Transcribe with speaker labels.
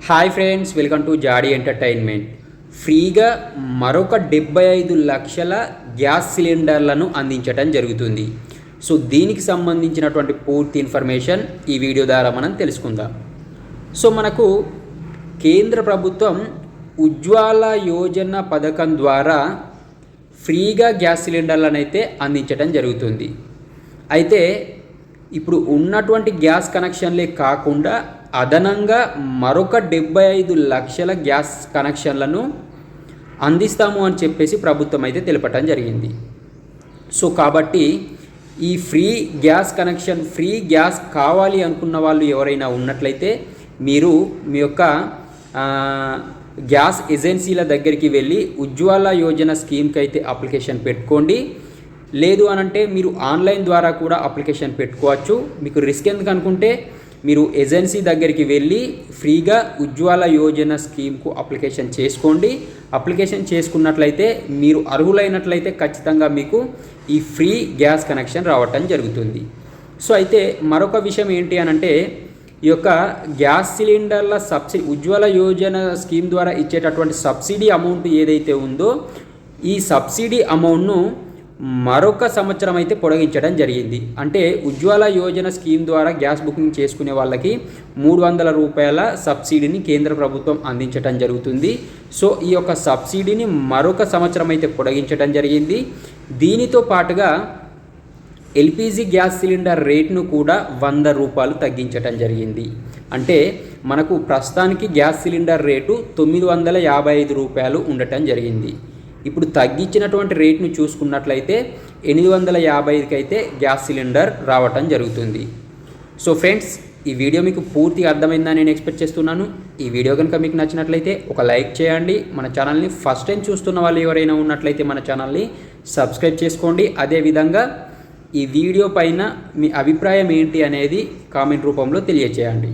Speaker 1: Hi friends, welcome to జాడీ entertainment. ఫ్రీగా మరొక 75 లక్షల గ్యాస్ సిలిండర్లను అందించడం జరుగుతుంది. సో దీనికి సంబంధించినటువంటి పూర్తి ఇన్ఫర్మేషన్ ఈ వీడియో ద్వారా మనం తెలుసుకుందాం. సో మనకు కేంద్ర ప్రభుత్వం ఉజ్వాల యోజన పథకం ద్వారా ఫ్రీగా గ్యాస్ సిలిండర్లను అయితే అందించడం జరుగుతుంది. అయితే ఇప్పుడు ఉన్నటువంటి గ్యాస్ కనెక్షన్లే కాకుండా అదనంగా మరొక 75 లక్షల గ్యాస్ కనెక్షన్లను అందిస్తాము అని చెప్పేసి ప్రభుత్వం అయితే తెలపటం జరిగింది. సో కాబట్టి ఈ free gas connection, free gas కావాలి అనుకున్న వాళ్ళు ఎవరైనా ఉన్నట్లయితే మీరు మీ యొక్క గ్యాస్ ఏజెన్సీల దగ్గరికి వెళ్ళి ఉజ్వాల యోజన స్కీమ్కి అయితే అప్లికేషన్ పెట్టుకోండి. లేదు అనంటే మీరు ఆన్లైన్ ద్వారా కూడా అప్లికేషన్ పెట్టుకోవచ్చు. మీకు రిస్క్ ఎందుకు అనుకుంటే మీరు ఏజెన్సీ దగ్గరికి వెళ్ళి ఫ్రీగా ఉజ్వాల యోజన స్కీమ్కు అప్లికేషన్ చేసుకోండి. అప్లికేషన్ చేసుకున్నట్లయితే మీరు అర్హులైనట్లయితే ఖచ్చితంగా మీకు ఈ ఫ్రీ గ్యాస్ కనెక్షన్ రావటం జరుగుతుంది. సో అయితే మరొక విషయం ఏంటి అనంటే ఈ యొక్క గ్యాస్ సిలిండర్ల సబ్సిడీ, ఉజ్వాల యోజన స్కీమ్ ద్వారా ఇచ్చేటటువంటి సబ్సిడీ అమౌంట్ ఏదైతే ఉందో ఈ సబ్సిడీ అమౌంట్ను మరొక సంవత్సరం అయితే పొడిగించడం జరిగింది. అంటే ఉజ్వాల యోజన స్కీమ్ ద్వారా గ్యాస్ బుకింగ్ చేసుకునే వాళ్ళకి 300 రూపాయల సబ్సిడీని కేంద్ర ప్రభుత్వం అందించడం జరుగుతుంది. సో ఈ యొక్క సబ్సిడీని మరొక సంవత్సరం అయితే పొడిగించడం జరిగింది. దీనితో పాటుగా ఎల్పిజి గ్యాస్ సిలిండర్ రేట్ను కూడా 100 రూపాయలు తగ్గించడం జరిగింది. అంటే మనకు ప్రస్తుతానికి గ్యాస్ సిలిండర్ రేటు 955 రూపాయలు ఉండటం జరిగింది. ఇప్పుడు తగ్గించినటువంటి రేట్ను చూసుకున్నట్లయితే 855కి అయితే గ్యాస్ సిలిండర్ రావటం జరుగుతుంది. సో ఫ్రెండ్స్, ఈ వీడియో మీకు పూర్తిగా అర్థమైందని నేను ఎక్స్పెక్ట్ చేస్తున్నాను. ఈ వీడియో కనుక మీకు నచ్చినట్లయితే ఒక లైక్ చేయండి. మన ఛానల్ని ఫస్ట్ టైం చూస్తున్న వాళ్ళు ఎవరైనా ఉన్నట్లయితే మన ఛానల్ని సబ్స్క్రైబ్ చేసుకోండి. అదేవిధంగా ఈ వీడియో పైన మీ అభిప్రాయం ఏంటి అనేది కామెంట్ రూపంలో తెలియచేయండి.